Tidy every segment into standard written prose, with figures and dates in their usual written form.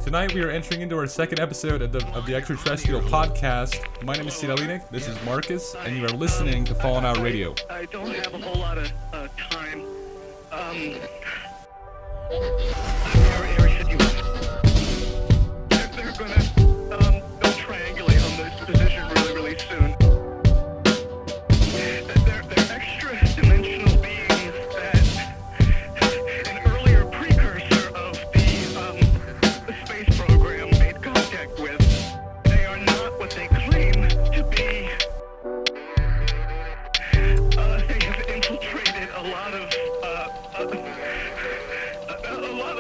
Tonight we are entering into our second episode of the Extraterrestrial Podcast. My name is Siralinik, this is Marcus, and you are listening to Fallen Out Radio. I don't have a whole lot of time. They're gonna go triangulate on this position really soon. They're extra-dimensional beings that an earlier precursor of the space program made contact with. They are not what they claim to be. They have infiltrated a lot of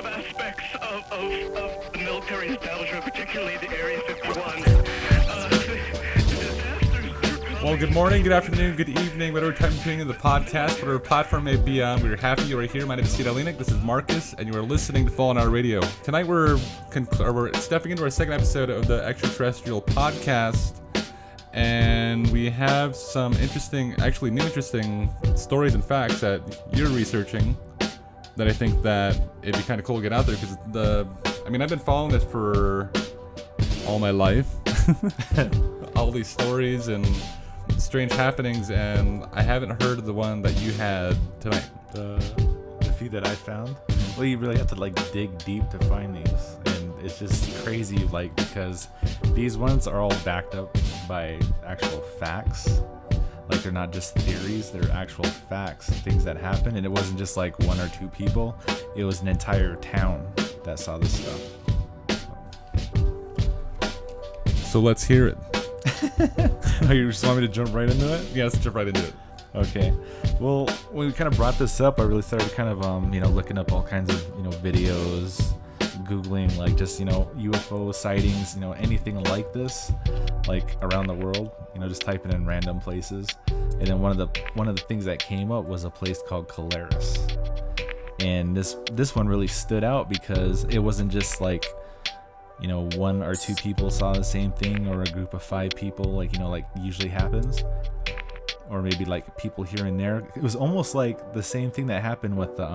aspects of the military establishment, particularly the Area 51. Well, good morning, good afternoon, good evening, whatever time you're tuning in the podcast, whatever platform may be on, we're happy you are here. My name is Siralinik, this is Marcus, and you are listening to Fallen Out Radio. Tonight we're stepping into our second episode of the Extraterrestrial Podcast, and we have some new interesting stories and facts that you're researching that I think that it'd be kind of cool to get out there, because I've been following this for all my life, all these stories and strange happenings, and I haven't heard of the one that you had tonight. The few that I found, well, you really have to dig deep to find these, and it's just crazy, because these ones are all backed up by actual facts. They're not just theories, they're actual facts, things that happen, and it wasn't just one or two people, it was an entire town that saw this stuff. So let's hear it. Oh, you just want me to jump right into it? Yeah, let's jump right into it. Okay. Well, when we kind of brought this up, I really started kind of, looking up all kinds of, videos, Googling, just, UFO sightings, anything like this, around the world, just typing in random places. And then one of the things that came up was a place called Colaris. And this one really stood out because it wasn't just one or two people saw the same thing, or a group of 5 people, usually happens, or maybe people here and there. It was almost like the same thing that happened with the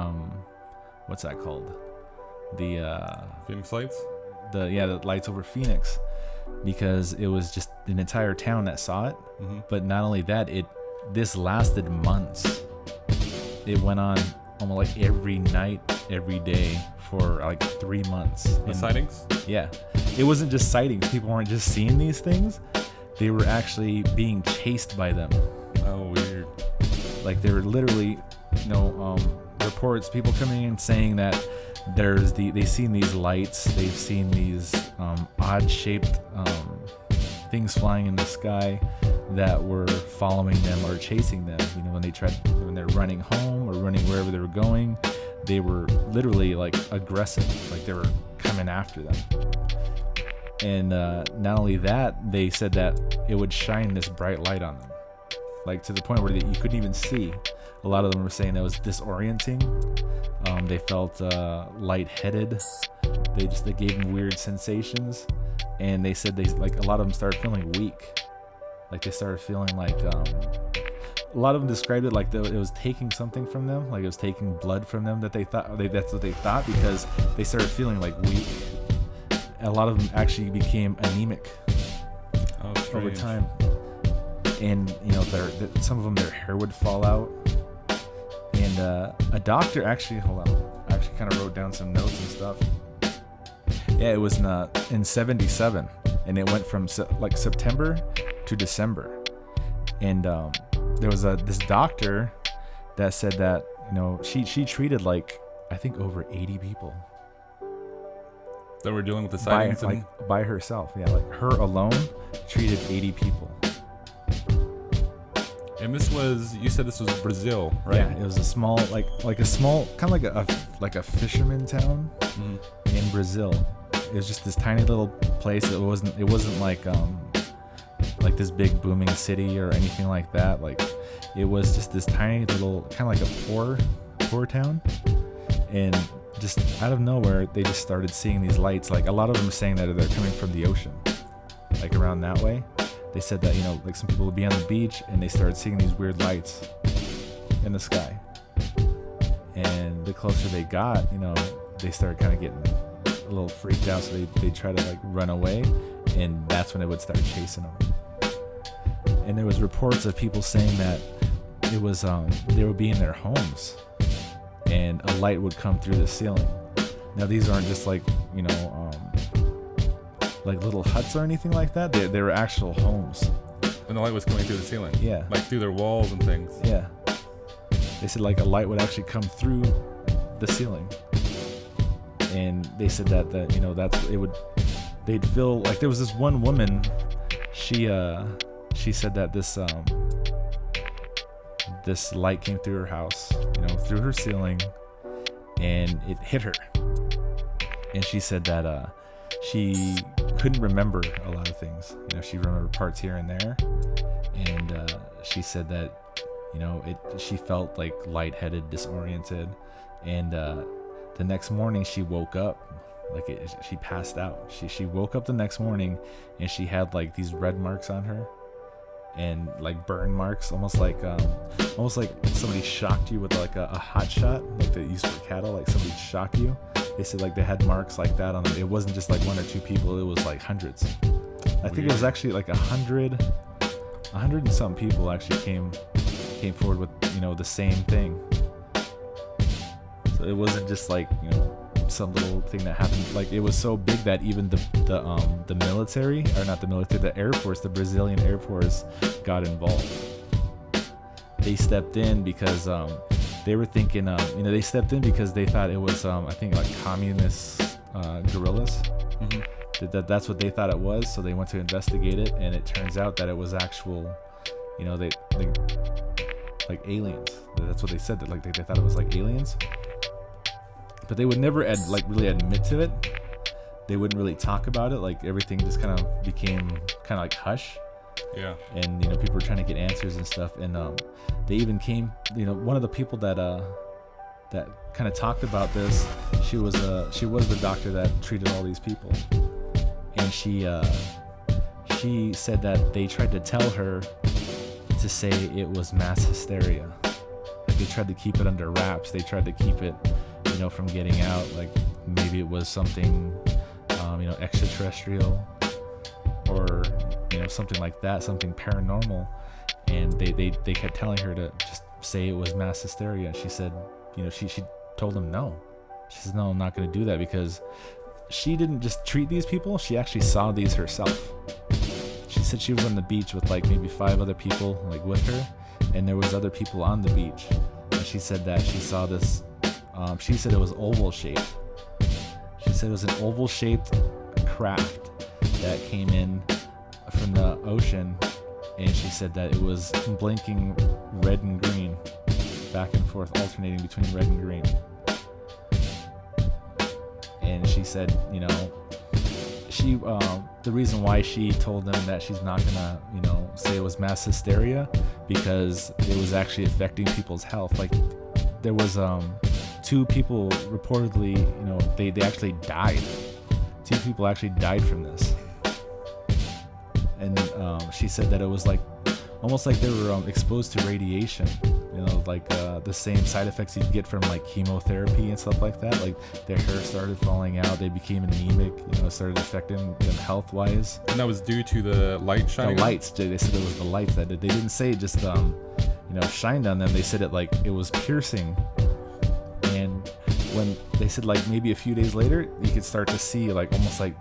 what's that called? The Phoenix Lights? The lights over Phoenix, because it was just an entire town that saw it. Mm-hmm. But not only that, this lasted months. It went on almost every night, every day for 3 months. The sightings? Yeah. It wasn't just sightings. People weren't just seeing these things. They were actually being chased by them. Oh, weird. They were literally, reports, people coming in saying that they've seen these lights, they've seen these odd-shaped things flying in the sky that were following them or chasing them. When they're running home or running wherever they were going, they were literally aggressive, they were coming after them. And not only that, they said that it would shine this bright light on them, to the point where you couldn't even see. A lot of them were saying that was disorienting. They felt lightheaded. They gave them weird sensations, and they said a lot of them started feeling weak. They started feeling a lot of them described it it was taking something from them, it was taking blood from them, that's what they thought, because they started feeling weak. A lot of them actually became anemic over time, and some of them, their hair would fall out. And a doctor actually kind of wrote down some notes and stuff. Yeah, it was in 77, and it went from September to December. And there was this doctor that said that she treated I think over 80 people that were dealing with the sightings by herself. Yeah, her alone treated 80 people. And you said this was Brazil, right? Yeah, it was a small, a small, kind of like a fisherman town in Brazil. It was just this tiny little place. It wasn't like this big booming city or anything like that. It was just this tiny little, kind of like a poor town. And just out of nowhere, they just started seeing these lights. A lot of them were saying that they're coming from the ocean, around that way. They said that, some people would be on the beach and they started seeing these weird lights in the sky. And the closer they got, they started kind of getting a little freaked out, so they try to like run away, and that's when it would start chasing them. And there was reports of people saying that it was they would be in their homes, and a light would come through the ceiling. Now these aren't just like like little huts or anything like that. They were actual homes. And the light was coming through the ceiling. Yeah. Like through their walls and things. Yeah. They said like a light would actually come through the ceiling. And they said that they'd feel like there was this one woman, she said that this light came through her house, through her ceiling, and it hit her. And she said that she couldn't remember a lot of things. She remembered parts here and there, and she said that she felt like lightheaded, disoriented, and the next morning she woke up she passed out. She woke up the next morning, and she had like these red marks on her, and like burn marks, almost like somebody shocked you with like a hot shot, like they use for cattle, like somebody shocked you. They said like they had marks like that on them. It wasn't just like one or two people, it was like hundreds. I think it was actually like 100 and some people actually came forward with the same thing. So it wasn't just like some little thing that happened. Like it was so big that even the military, or not the military, the Air Force, the Brazilian Air Force got involved. They stepped in because they were thinking they stepped in because they thought it was I think like communist guerrillas. Mm-hmm. That's what they thought it was, so they went to investigate it, and it turns out that it was actual they like aliens. That's what they said, that like they thought it was like aliens. But they would never really admit to it. They wouldn't really talk about it. Like everything just kind of became kind of like hush. Yeah. And people were trying to get answers and stuff. And they even came. One of the people that kind of talked about this. She was the doctor that treated all these people. And she said that they tried to tell her to say it was mass hysteria. Like they tried to keep it under wraps. They tried to keep it from getting out, like maybe it was something extraterrestrial, or something like that, something paranormal. And they kept telling her to just say it was mass hysteria. And she said, she told them no. She says, no, I'm not going to do that, because she didn't just treat these people, she actually saw these herself. She said she was on the beach with like maybe 5 other people like with her, and there was other people on the beach, and she said that she saw this. She said it was oval shaped. She said it was an oval shaped craft that came in from the ocean, and she said that it was blinking red and green, back and forth, alternating between red and green. And she said, the reason why she told them that she's not gonna, say it was mass hysteria, because it was actually affecting people's health. Like there was 2 people reportedly, they actually died. 2 people actually died from this. And she said that it was like almost like they were exposed to radiation, like the same side effects you'd get from like chemotherapy and stuff like that. Like their hair started falling out, they became anemic, it started affecting them health wise. And that was due to the light shining. The lights, they said it was the lights that they didn't say it just shined on them. They said it was piercing. And when they said like maybe a few days later, you could start to see like almost like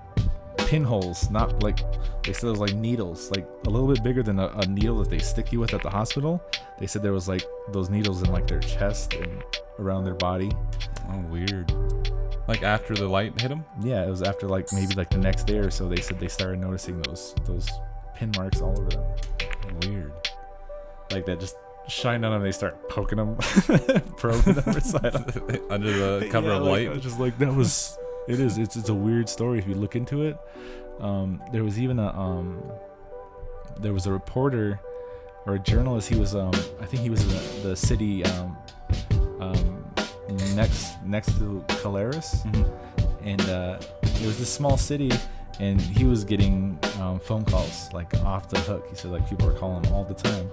pinholes, not like, they said it was like needles, like a little bit bigger than a needle that they stick you with at the hospital. They said there was like those needles in like their chest and around their body. Oh, weird. Like after the light hit them? Yeah, it was after like maybe like the next day or so. They said they started noticing those pin marks all over them. Weird. Like that just shine on them, they start poking them, probing them inside under the cover of light. I was just like, that was, it's a weird story if you look into it. There was even there was a reporter or a journalist. He was I think he was in the city next to Caleres. Mm-hmm. And it was this small city, and he was getting phone calls like off the hook. He said like people are calling him all the time,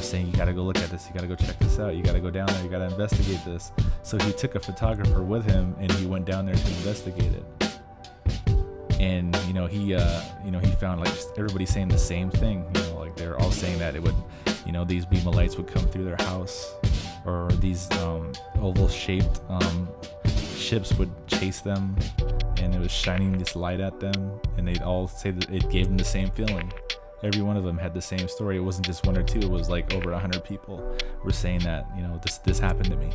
saying you gotta go look at this, you gotta go check this out, you gotta go down there, you gotta investigate this. So he took a photographer with him, and he went down there to investigate it. and he found like just everybody saying the same thing. Like they're all saying that it would, these beam of lights would come through their house, or these oval shaped ships would chase them, and it was shining this light at them, and they'd all say that it gave them the same feeling. Every one of them had the same story. It wasn't just one or two. It was like over 100 people were saying that, this happened to me.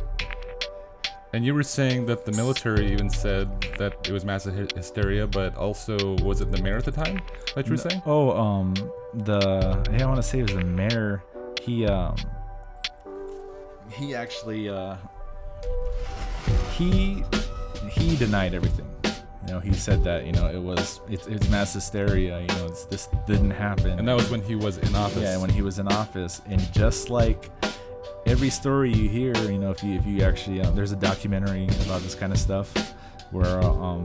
And you were saying that the military even said that it was mass hysteria, but also, was it the mayor at the time that you were saying? I want to say it was the mayor. He actually, he denied everything. He said that, it's mass hysteria, this didn't happen. And that was when he was in office. Yeah, when he was in office. And just like every story you hear, if you actually, there's a documentary about this kind of stuff where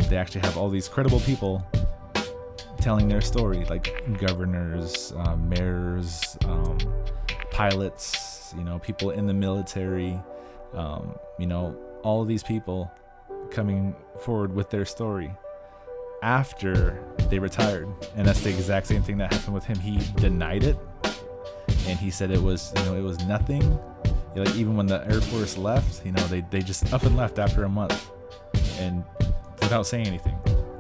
they actually have all these credible people telling their story, like governors, mayors, pilots, people in the military, all of these people coming forward with their story after they retired. And that's the exact same thing that happened with him. He denied it, and he said it was nothing. Like even when the Air Force left, they just up and left after a month, and without saying anything.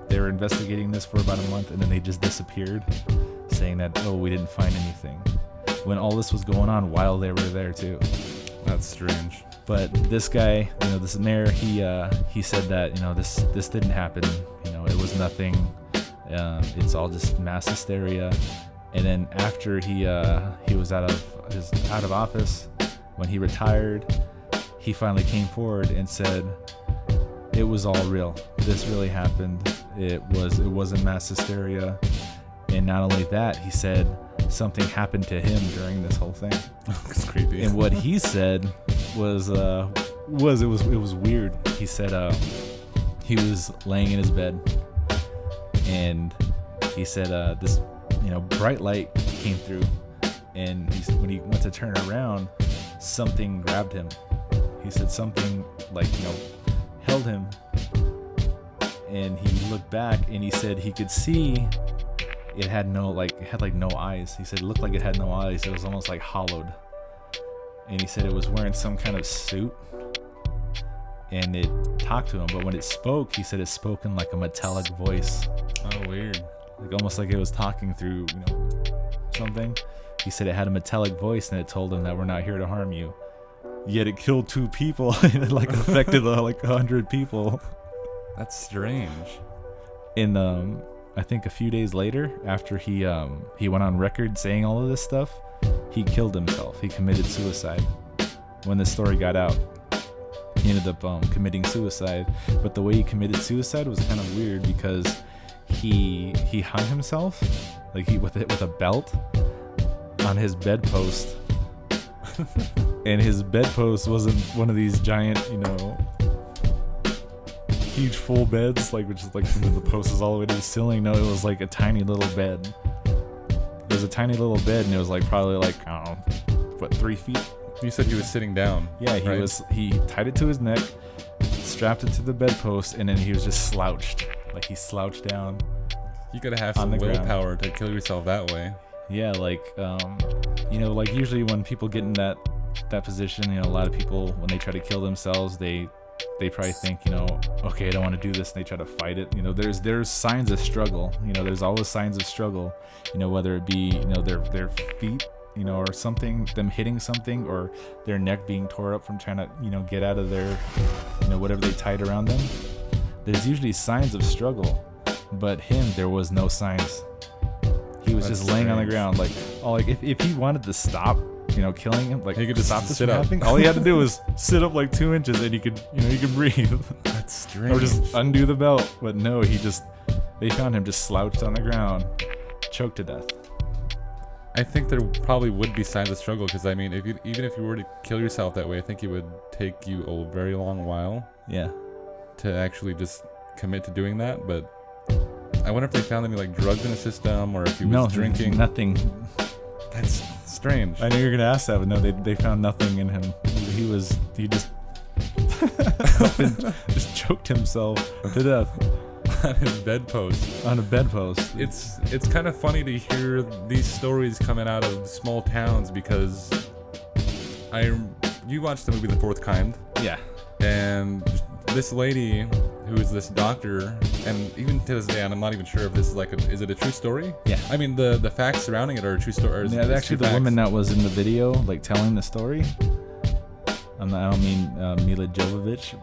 They were investigating this for about a month, and then they just disappeared, saying that, we didn't find anything, when all this was going on while they were there too. That's strange. But this guy, this mayor, he said that, this didn't happen. It was nothing. It's all just mass hysteria. And then after he was out of office, when he retired, he finally came forward and said it was all real. This really happened. It wasn't mass hysteria. And not only that, he said something happened to him during this whole thing. It's creepy. And what he said was it was weird. He said he was laying in his bed, and he said this bright light came through, and when he went to turn around, something grabbed him. He said something held him, and he looked back, and he said he could see it had no eyes. He said it looked like it had no eyes. It was almost like hollowed. And he said it was wearing some kind of suit, and it talked to him. But when it spoke, he said it spoke in like a metallic voice. Oh, weird. Like almost like it was talking through, something. He said it had a metallic voice, and it told him that we're not here to harm you. Yet it killed 2 people, and it affected 100 people. That's strange. And I think a few days later, after he went on record saying all of this stuff, he killed himself. He committed suicide. When this story got out, he ended up committing suicide. But the way he committed suicide was kind of weird, because he hung himself with a belt on his bedpost. And his bedpost wasn't one of these giant, huge full beds, which is the post is all the way to the ceiling. No, it was like a tiny little bed. It was a tiny little bed, and it was probably I don't know, 3 feet. You said he was sitting down. Yeah, he tied it to his neck, strapped it to the bedpost, and then he was just slouched. He slouched down. You gotta have some willpower to kill yourself that way. Yeah, usually when people get in that position, a lot of people, when they try to kill themselves, they probably think, okay, I don't want to do this, and they try to fight it. There's signs of struggle. There's always signs of struggle. Whether it be, their feet, or something, them hitting something, or their neck being tore up from trying to, get out of their, whatever they tied around them. There's usually signs of struggle, but there was no signs. He was just laying on the ground, if he wanted to stop, killing him, he could just stop this sit from up. happening. All he had to do was sit up 2 inches, and he could breathe. That's strange. Or just undo the belt. But no, they found him just slouched on the ground, choked to death. I think there probably would be signs of struggle, because even if you were to kill yourself that way, I think it would take you a very long while. Yeah. To actually just commit to doing that, but I wonder if they found any drugs in the system, or if he was drinking. Nothing. That's strange. I knew you were gonna ask that, but no, they found nothing in him. He just just choked himself to death. on his bedpost. On a bedpost. It's kind of funny to hear these stories coming out of small towns because you watched the movie The Fourth Kind, Yeah. and this lady who is this doctor, and even to this day, I'm not even sure if this is is it a true story? Yeah. I mean, the facts surrounding it are a true story. Yeah, actually, the woman that was in the video, like telling the story. I don't mean Mila Jovovich.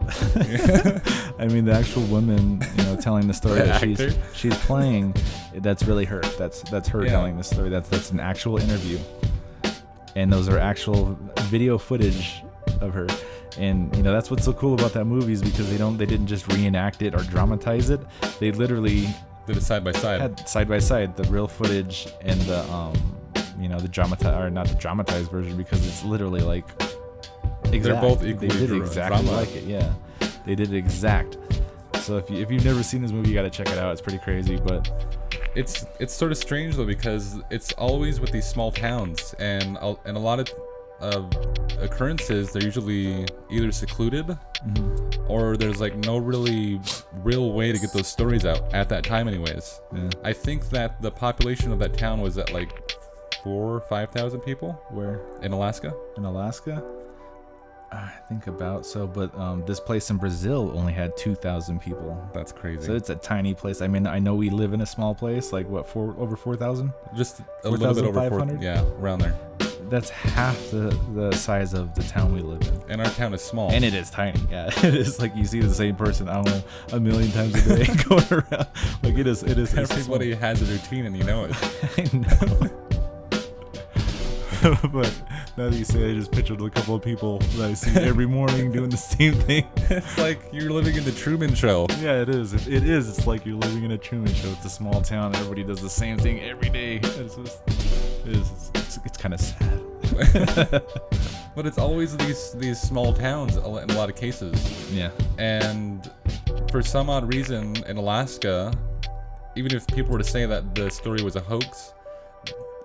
I mean the actual woman, telling the story that she's playing. That's really her. That's her telling the story. That's an actual interview, and those are actual video footage of her. And that's what's so cool about that movie is because they didn't just reenact it or dramatize it. They literally did it side by side. Had side by side the real footage and the the not the dramatized version, because it's literally like exact. They're both equally They did exactly drama. like it. Yeah, they did it exact. So if you've never seen this movie, you got to check it out. It's pretty crazy, but it's sort of strange though because it's always with these small towns, and a lot of occurrences, they're usually either secluded or there's like no really real way to get those stories out at that time anyways. Yeah. I think that the population of that town was at like 4,000 or 5,000 people. Where? In Alaska. In Alaska? I think about so, but this place in Brazil only had 2,000 people. That's crazy. So it's a tiny place. I mean, I know we live in a small place, like what, over 4,000? Just a little bit over 4,000. Yeah, around there. That's half the size of the town we live in. And our town is small. And it is tiny. Yeah, it is like you see the same person, I don't know, a million times a day going around. Like it is. Everybody has a routine and you know it. I know. But now that you say it, I just pictured a couple of people that I see every morning doing the same thing. It's like you're living in the Truman Show. Yeah, it is. It is. It's like you're living in a Truman Show. It's a small town. Everybody does the same thing every day. It's kind of sad. But it's always these small towns in a lot of cases. Yeah. And for some odd reason in Alaska, even if people were to say that the story was a hoax,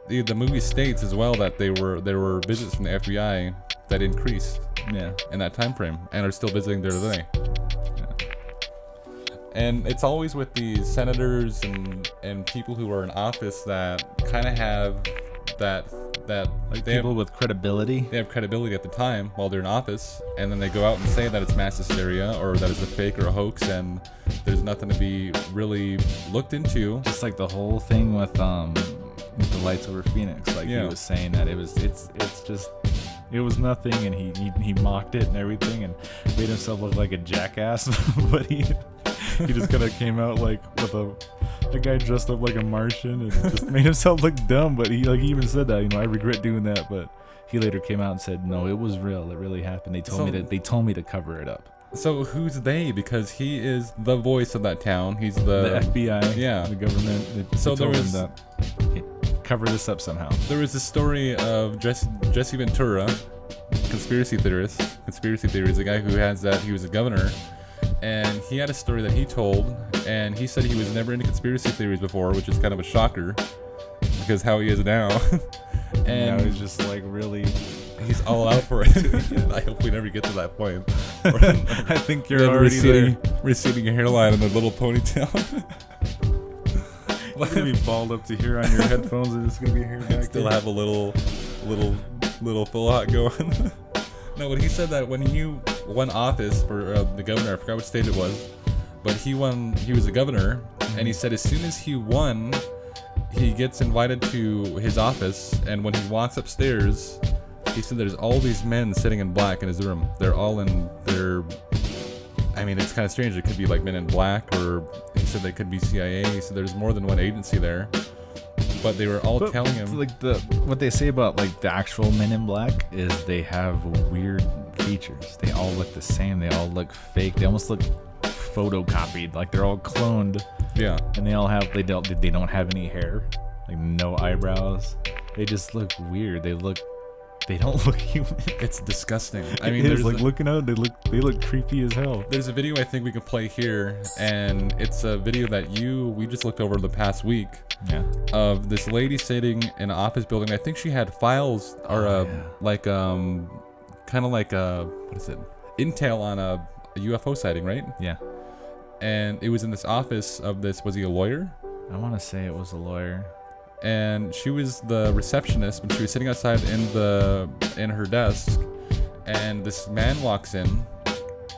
the movie states as well that there were visits from the FBI that increased in that time frame and are still visiting there today. Yeah. And it's always with these senators and people who are in office that kind of have that like people with credibility. They have credibility at the time while they're in office, and then they go out and say that it's mass hysteria or that it's a fake or a hoax, and there's nothing to be really looked into. Just like the whole thing with the lights over Phoenix, like he was saying that it was nothing, and he mocked it and everything and made himself look like a jackass. But he just kind of came out like with a guy dressed up like a Martian and just made himself look dumb. But he even said that, I regret doing that. But he later came out and said, no, it was real, it really happened. They told me to cover it up. So who's they? Because he is the voice of that town. He's the FBI, the government. So there was cover this up somehow. There was a story of Jesse Ventura, conspiracy theorist, a guy who has that he was a governor, and he had a story that he told, and he said he was never into conspiracy theories before, which is kind of a shocker because how he is now. And now he's just like really, he's all out for it. I hope we never get to that point. I think you're already receding hairline and a little ponytail. It's gonna be balled up to here on your headphones, and it's gonna be here back. Still have a little full hot going. No, but he said that when he won office for the governor, I forgot what state it was, but he was a governor, and he said as soon as he won, he gets invited to his office, and when he walks upstairs, he said there's all these men sitting in black in his room. They're all in their, I mean, it's kind of strange. It could be like Men in Black, or he said they could be CIA. He said there's more than one agency there. But they were all telling him, like what they say about like the actual Men in Black is they have weird features. They all look the same. They all look fake. They almost look photocopied. Like they're all cloned. Yeah. And they don't have any hair, like no eyebrows. They just look weird. They don't look human. It's disgusting. I mean, there's like looking out, they look creepy as hell. There's a video I think we can play here, and it's a video that we just looked over the past week. Yeah. Of this lady sitting in an office building. I think she had files or kind of like what is it? Intel on a UFO sighting, right? Yeah. and it was in this office of this. Was he a lawyer? I want to say it was a lawyer. And she was the receptionist, but she was sitting outside in her desk, and this man walks in,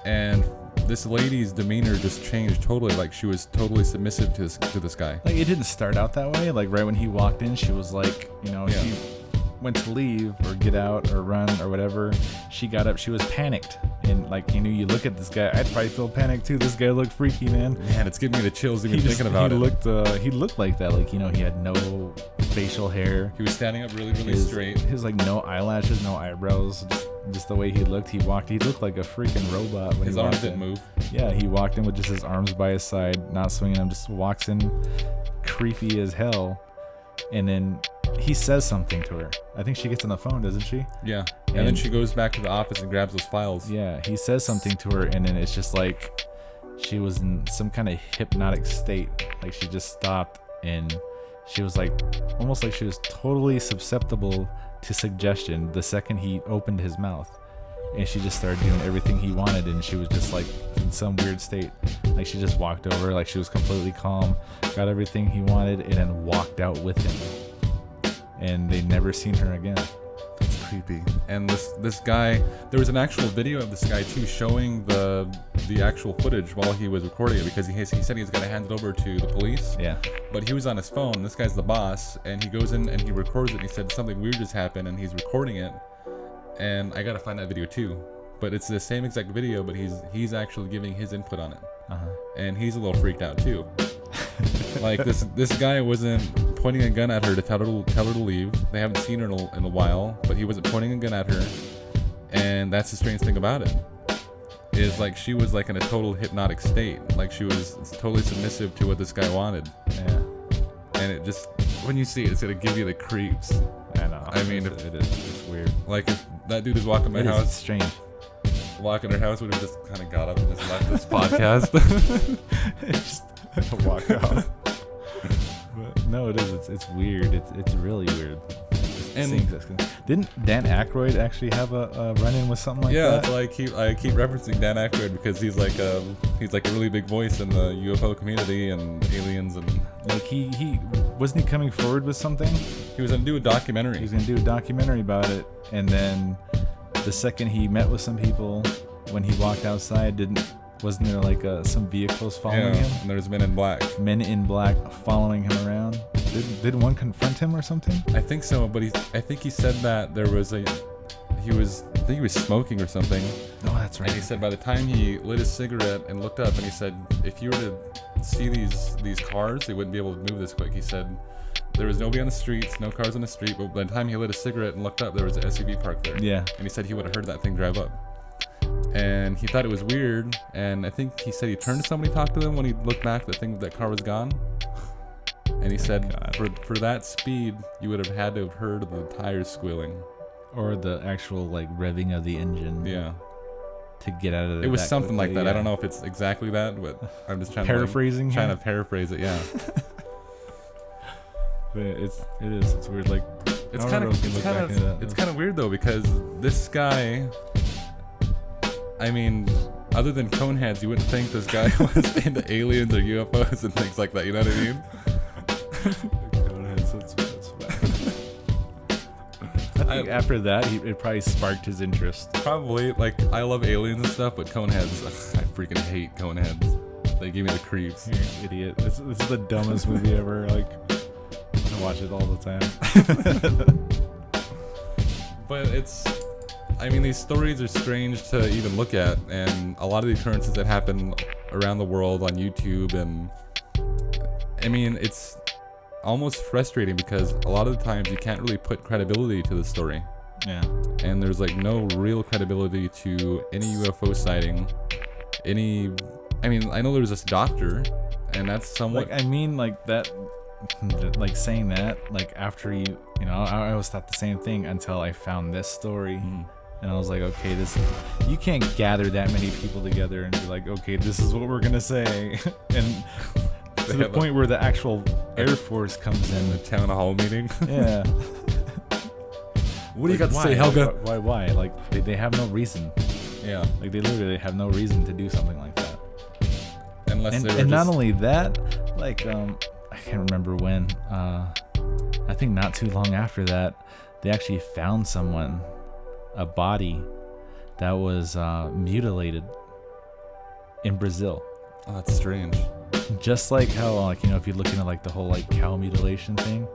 and this lady's demeanor just changed totally. Like, she was totally submissive to this guy. Like, it didn't start out that way. Like, right when he walked in, she was like, she went to leave or get out or run or whatever. She got up. She was panicked. And, like, you look at this guy. I'd probably feel panicked, too. This guy looked freaky, man. Man, it's giving me the chills even thinking about it. He looked like that. Like, he had no facial hair. He was standing up really, really straight. His, like, no eyelashes, no eyebrows. Just the way he looked. He looked like a freaking robot. When his arms didn't move. Yeah, he walked in with just his arms by his side, not swinging them. Just walks in creepy as hell. And then he says something to her. I think she gets on the phone, doesn't she? Yeah. And then she goes back to the office and grabs those files. Yeah, he says something to her, and then it's just like she was in some kind of hypnotic state. Like, she just stopped, and she was like, almost like she was totally susceptible to suggestion the second he opened his mouth. And she just started doing everything he wanted, and she was just like in some weird state. Like, she just walked over, like she was completely calm, got everything he wanted, and then walked out with him. And they never seen her again. That's creepy. And this guy, there was an actual video of this guy too, showing the actual footage while he was recording it, because he said he was going to hand it over to the police. Yeah. But he was on his phone. This guy's the boss, and he goes in and he records it. And he said something weird just happened, and he's recording it. And I gotta find that video too. But it's the same exact video, but he's actually giving his input on it. And he's a little freaked out too. Like, this guy wasn't pointing a gun at her to tell her to leave. They haven't seen her in a while, but he wasn't pointing a gun at her. And that's the strange thing about it. Is like, she was like in a total hypnotic state. Like, she was totally submissive to what this guy wanted. Yeah. And it just, when you see it, it's gonna give you the creeps. I know. I mean, it is. It's weird. Like, if that dude was walking my house. It's strange. Walking her house, would have just kind of got up and just left this podcast. Just walk out. But no, it is. It's weird. It's really weird. Didn't Dan Aykroyd actually have a run-in with something like that? Yeah, that's why I keep referencing Dan Aykroyd, because he's like a really big voice in the UFO community and aliens, and like he wasn't he coming forward with something? He was gonna do a documentary. He was gonna do a documentary about it, and then the second he met with some people, when he walked outside, wasn't there like some vehicles following him? And there's Men in Black. Men in Black following him around. Did one confront him or something? I think so, but I think he said that there was I think he was smoking or something. Oh, that's right. And he said by the time he lit his cigarette and looked up, and he said, if you were to see these cars, they wouldn't be able to move this quick. He said there was nobody on the streets, no cars on the street, but by the time he lit a cigarette and looked up, there was an SUV parked there. Yeah. And he said he would have heard that thing drive up. And he thought it was weird, and I think he said he turned to somebody, talked to them. When he looked back, that car was gone. And he said for that speed, you would have had to have heard the tires squealing. Or the actual like revving of the engine. Yeah. To get out of there. It was something like that. Yeah. I don't know if it's exactly that, but I'm just trying to paraphrase it. Yeah. But it's weird. Like, it's kind of weird though, because this guy, I mean, other than coneheads, you wouldn't think this guy was into aliens or UFOs and things like that. You know what I mean? Coneheads, that's bad. I think after that, it probably sparked his interest. Probably. Like, I love aliens and stuff, but coneheads, I freaking hate coneheads. They give me the creeps. You're an idiot. This is the dumbest movie ever. Like, I watch it all the time. But I mean, these stories are strange to even look at, and a lot of the occurrences that happen around the world on YouTube, and I mean, it's almost frustrating because a lot of the times you can't really put credibility to the story. Yeah. And there's like no real credibility to any UFO sighting. I mean, I know there's this doctor, and that's somewhat. Like, I mean, like that, like saying that, like after you know, I always thought the same thing until I found this story. And I was like, okay, you can't gather that many people together and be like, okay, this is what we're gonna say. And to the point where the actual Air Force comes in. The town hall meeting. Yeah. What do you got to say, Helga? Why? Like, they have no reason. Yeah. Like, they literally have no reason to do something like that. And Unless they were and not just- only that, like I can't remember when. I think not too long after that, they actually found a body that was mutilated in Brazil. Oh, that's strange. Just like how, like, you know, if you look into like the whole like cow mutilation thing,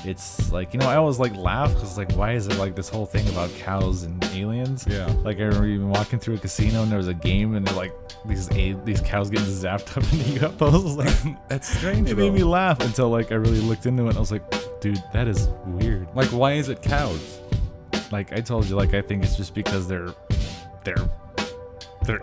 it's like, you know, I always like laugh because like, why is it like this whole thing about cows and aliens? Yeah. Like I remember even walking through a casino and there was a game and they're like these cows getting zapped up in the UFOs. Like That's strange. it made me though. laugh until like I really looked into it and I was like, dude, that is weird. Like, why is it cows? Like I told you, like I think it's just because they're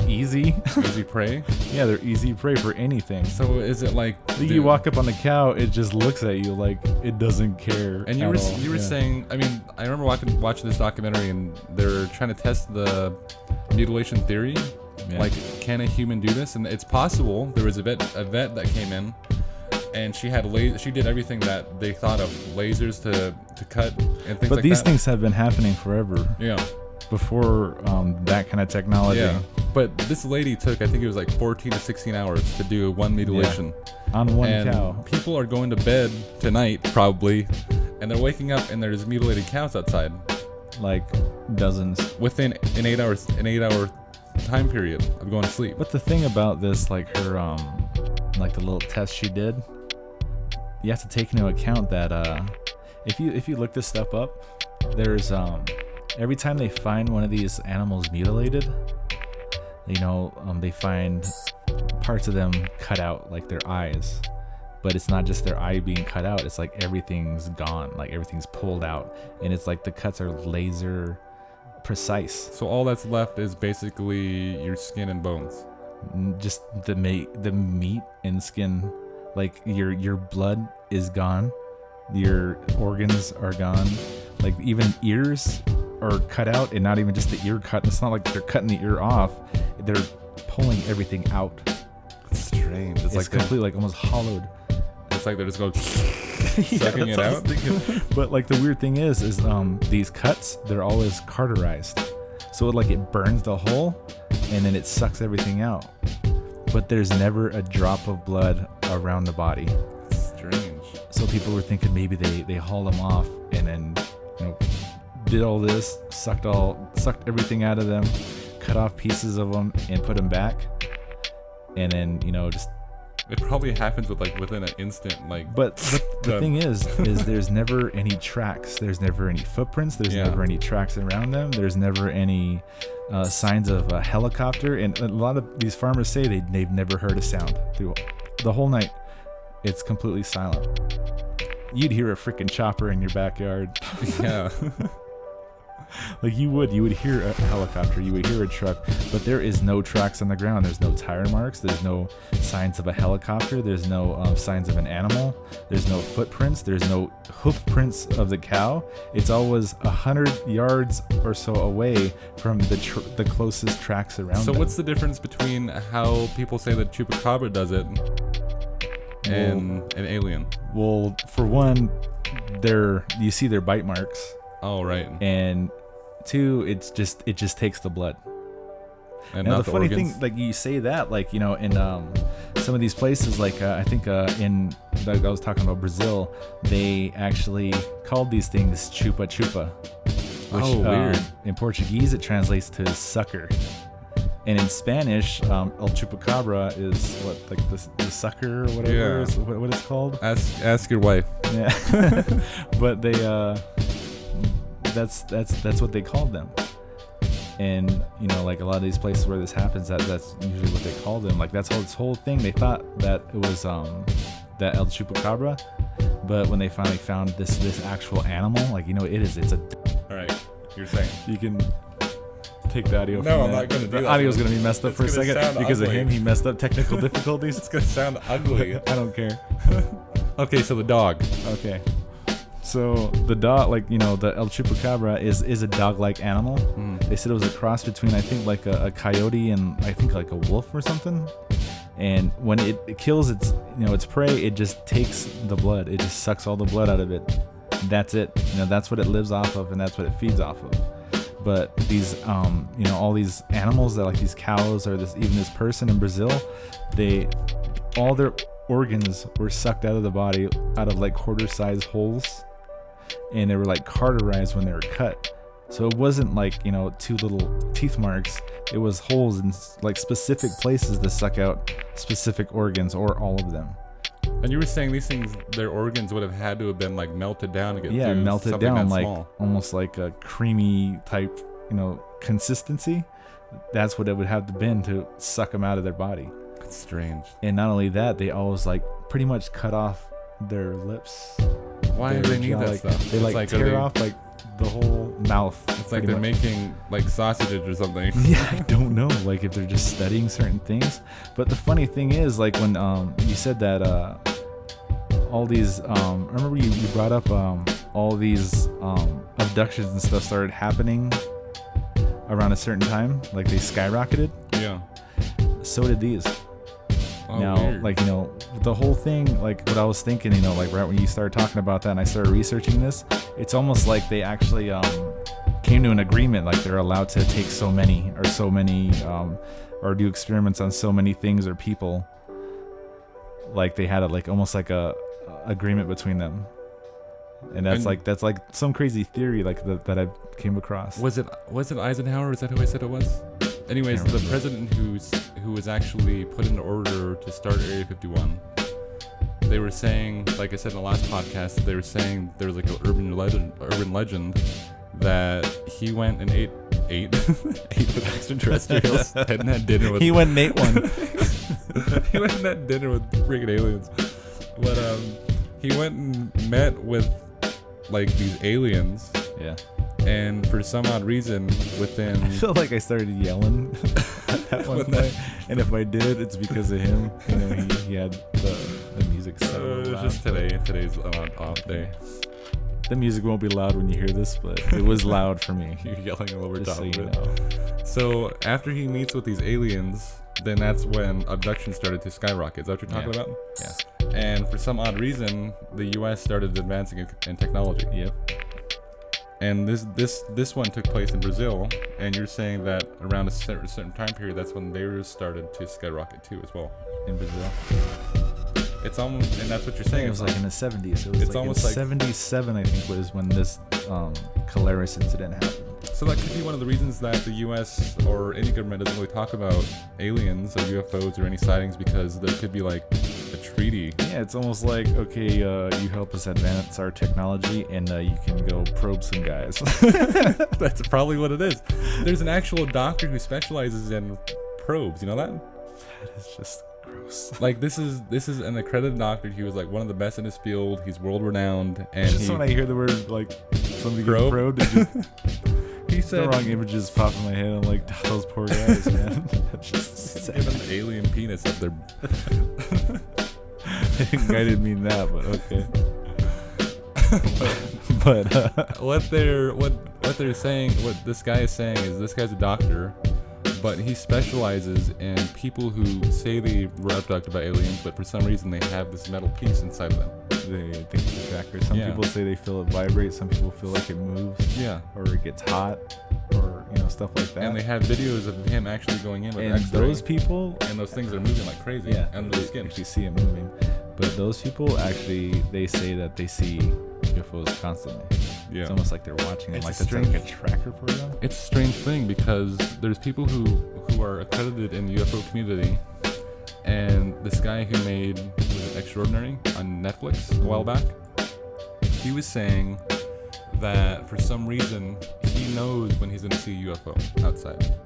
easy. Easy prey. Yeah, they're easy prey for anything. So is it like You walk up on the cow, it just looks at you like it doesn't care. And you at were all. you were Yeah. saying, I mean, I remember watching this documentary and they're trying to test the mutilation theory. Yeah. Like, can a human do this? And it's possible. There was a vet that came in, and she had she did everything that they thought of, lasers to cut and things But like these that. things have been happening forever Yeah. before that kind of technology. Yeah. But this lady took, I think it was like 14 to 16 hours to do one mutilation. On one And cow. people are going to bed tonight, probably, and they're waking up and there's mutilated cows outside Like dozens. within an 8 hour time period of going to sleep. But the thing about this, like her, like the little test she did, you have to take into account that if you look this stuff up, there's every time they find one of these animals mutilated, you know, they find parts of them cut out, like their eyes. But it's not just their eye being cut out, it's like everything's gone, like everything's pulled out, and it's like the cuts are laser precise. So all that's left is basically your skin and bones. Just the meat and skin, like your blood is gone, your organs are gone, like even ears are cut out, and not even just the ear cut. It's not like they're cutting the ear off, they're pulling everything out. It's strange. It's like completely like almost hollowed. it's like they're just going Yeah, sucking it that's what I out. was thinking. But like the weird thing is these cuts, they're always cauterized, so it burns the hole and then it sucks everything out, but there's never a drop of blood around the body. Strange. So people were thinking maybe they hauled them off and then, you know, did all this, sucked everything out of them, cut off pieces of them and put them back, and then, you know, just. It probably happens within an instant. But the Done. thing is there's never any tracks. There's never any footprints. There's Yeah. never any tracks around them. There's never any signs of a helicopter. And a lot of these farmers say they've never heard a sound through the whole night. It's completely silent. You'd hear a freaking chopper in your backyard. Yeah. Like you would hear a helicopter, you would hear a truck, but there is no tracks on the ground. There's no tire marks. There's no signs of a helicopter. There's no signs of an animal. There's no footprints. There's no hoof prints of the cow. It's always 100 yards or so away from the closest tracks around. So them. what's the difference between how people say that Chupacabra does it and an alien? Well, for one, you see their bite marks, Oh, right. and two, it just takes the blood. And Now not the funny organs. thing, like you say that, like, you know, in some of these places, like I think like I was talking about Brazil, they actually called these things chupa chupa, which weird. in Portuguese it translates to sucker, and in Spanish, el chupacabra is what, like the sucker or whatever Yeah. is what it's called. Ask your wife. Yeah, but they that's what they called them. And, you know, like a lot of these places where this happens, that's usually what they call them. Like that's this whole thing. They thought that it was that El Chupacabra, but when they finally found this actual animal, like, you know, it's a. All right. You're saying. You can take the audio. No, from I'm that. not gonna do The that. audio's gonna be messed up It's for a gonna second sound because ugly. of him. He messed up technical difficulties. It's gonna sound ugly. I don't care. Okay, so the dog. Okay. So the dog, like, you know, the El Chupacabra is a dog-like animal. They said it was a cross between, I think, like a coyote and I think like a wolf or something. And when it kills its prey, it just takes the blood. It just sucks all the blood out of it. That's it. You know, that's what it lives off of, and that's what it feeds off of. But these, you know, all these animals that, like these cows or even this person in Brazil, they all their organs were sucked out of the body out of like quarter-size holes, and they were like cauterized when they were cut. So it wasn't like, you know, 2 little teeth marks. It was holes in like specific places to suck out specific organs, or all of them. And you were saying these things, their organs would have had to have been like melted down to get through melted something down, that like small. almost like a creamy type, you know, consistency. That's what it would have been to suck them out of their body. That's strange. And not only that, they always like pretty much cut off their lips. Why do they need that stuff? They It's like tear off like the whole mouth. It's like they're making like sausages or something. Yeah, I don't know. Like if they're just studying certain things. But the funny thing is, like when you said that all these remember you brought up all these abductions and stuff started happening around a certain time, like they skyrocketed. Yeah. So did these. Oh, Now, weird. like, you know, the whole thing, like what I was thinking, you know, like right when you started talking about that and I started researching this, it's almost like they actually came to an agreement, like they're allowed to take so many or do experiments on so many things or people. Like they had a, like almost like a agreement between them. And that's like some crazy theory like that I came across. Was it Eisenhower? Is that who I said it was? Anyways, the president who was actually put into order to start Area 51, they were saying, like I said in the last podcast, they were saying there was like an urban legend that he went and ate with extraterrestrials and had dinner with. He went and ate one. He went and had dinner with freaking aliens, but he went and met with like these aliens. Yeah. And for some odd reason, within... I feel like I started yelling at that one point. And if I did, it's because of him. You know, he had the music so it's loud. just today's an off day. The music won't be loud when you hear this, but it was loud for me. You're yelling all over Just top so of you it. know. So after he meets with these aliens, then that's when abductions started to skyrocket. Is that what you're talking about? Yeah. And for some odd reason, the U.S. started advancing in technology. Yep. And this one took place in Brazil, and you're saying that around a certain time period, that's when theirs started to skyrocket too, as well. In Brazil. It's almost, and that's what you're I think saying. it was like in the 70s. It was It's like almost in like 77, I think, was when this Colaris incident happened. So that could be one of the reasons that the U.S. or any government doesn't really talk about aliens or UFOs or any sightings, because there could be like a treaty. Yeah, it's almost like, okay, you help us advance our technology, and you can go probe some guys. That's probably what it is. There's an actual doctor who specializes in probes. You know that? That is just gross. Like this is an accredited doctor. He was like one of the best in his field. He's world renowned, and Just when I hear the word like something Probe? probed, it just he the said wrong images pop in my head. I'm like, those poor guys, man. That's just he's sad. given an alien penis up there. I didn't mean that, but okay. but what they're saying, what this guy is saying is this guy's a doctor, but he specializes in people who say they were abducted by aliens, but for some reason they have this metal piece inside of them. they think it's a tracker. Some Yeah. people say they feel it vibrate. Some people feel like it moves. Yeah. Or it gets hot, or stuff like that. And they have videos of him actually going in with and X-ray, those people, and those things are moving like crazy under the skin. if you see it moving. But those people actually, they say that they see UFOs constantly. Yeah. It's almost like they're watching them, It's like a that's like a tracker for them. It's a strange thing because there's people who are accredited in the UFO community, and this guy who made was it Extraordinary on Netflix a while back, he was saying that for some reason he knows when he's going to see a UFO outside.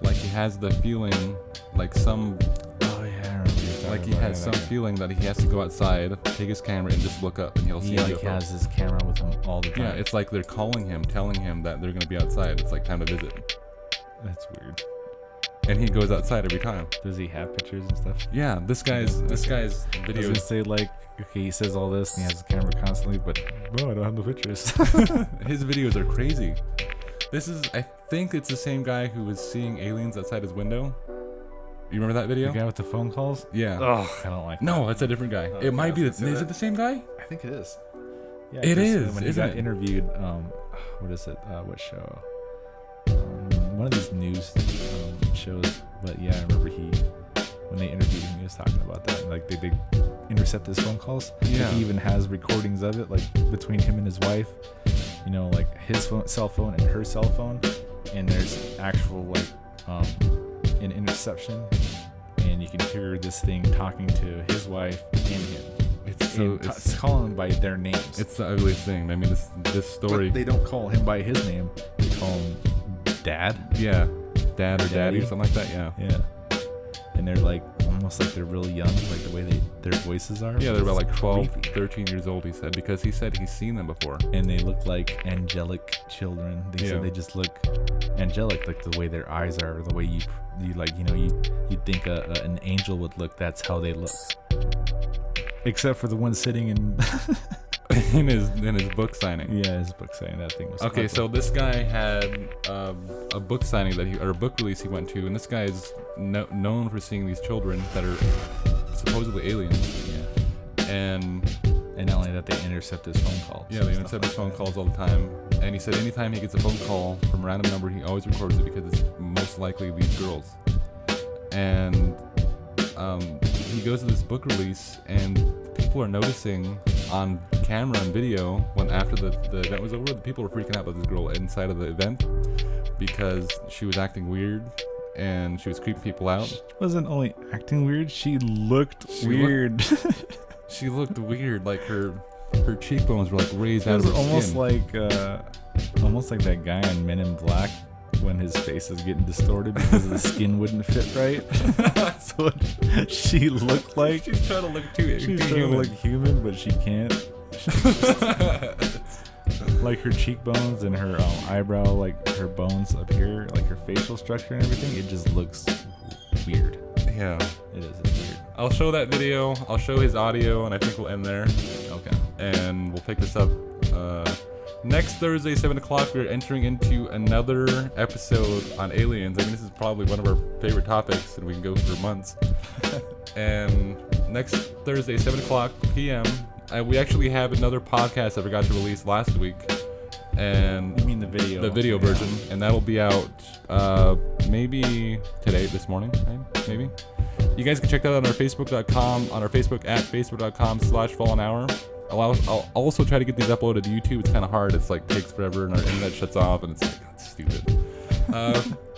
Like he has the feeling, like some, Oh yeah, I remember you talking like he about has that, some yeah. feeling that he has to go outside, take his camera, and just look up, and he'll see He a like UFO. has his camera with him all the time. Yeah, it's like they're calling him, telling him that they're going to be outside. It's like time to visit. That's weird. And he goes outside every time. Does he have pictures and stuff? Yeah, this guy's Does videos. it say like, okay, he says all this and he has his camera constantly, but no, I don't have no pictures. His videos are crazy. I think it's the same guy who was seeing aliens outside his window. You remember that The video? guy with the phone calls? Yeah. Oh, I don't like No, that's a different guy. Okay, It might be. I was gonna say Is that. it the same guy? that. I think it is. Yeah, It 'cause is, when he isn't got it? interviewed, what is it? What show? One of these news shows. But yeah, I remember he when they interviewed him, he was talking about that. Like they intercept his phone calls. Yeah. Like, he even has recordings of it, like between him and his wife. You know, like his cell phone and her cell phone, and there's actual like an interception, and you can hear this thing talking to his wife and him. It's calling them by their names. It's the ugliest thing. I mean, this story. But they don't call him by his name. They call him Dad. Yeah, Dad or Daddy or something like that. Yeah. Yeah. And they're like almost like they're really young, like the way their voices are. Yeah, they're about like 12, creepy. 13 years old, he said, because he said he's seen them before. And they look like angelic children. They said they just look angelic, like the way their eyes are, the way you like, you know, you think an angel would look. That's how they look. Except for the one sitting in in his book signing. Yeah, his book signing. That thing was okay. ugly. So this guy had a book signing or a book release he went to, and this guy is known for seeing these children that are supposedly aliens. Yeah. And not only that, they intercept his phone calls. Yeah, they intercept his phone calls all the time. And he said anytime he gets a phone call from a random number, he always records it because it's most likely these girls. And he goes to this book release, and people are noticing on camera and video when after the event was over, the people were freaking out about this girl inside of the event because she was acting weird and she was creeping people out. She wasn't only acting weird, she looked weird. She looked weird, like her cheekbones were like raised out of her almost skin. almost like that guy in Men in Black when his face is getting distorted because the skin wouldn't fit right. That's what she looked like. She's trying to look too She's trying to look human, but she can't. Like her cheekbones and her eyebrow, like her bones up here, like her facial structure and everything, it just looks weird. Yeah. It is. It's weird. I'll show that video. I'll show his audio, and I think we'll end there. Okay. And we'll pick this up next Thursday, 7 o'clock. We're entering into another episode on aliens. I mean, this is probably one of our favorite topics, and we can go for months. And next Thursday, 7 o'clock p.m., we actually have another podcast that we got to release last week. And you mean the video? The video version, and that'll be out maybe today, this morning, right? Maybe. You guys can check that out on our Facebook.com, on our Facebook at facebook.com/fallenhour. I'll also try to get these uploaded to YouTube. It's kind of hard. It's like takes forever, and our internet shuts off, and it's like that's stupid.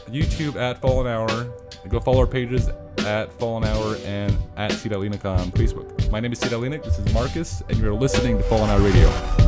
YouTube at Fallen Hour. Go follow our pages at Fallen Hour and at Cedalinic on Facebook. My name is Cedalinic. This is Marcus, and you're listening to Fallen Hour Radio.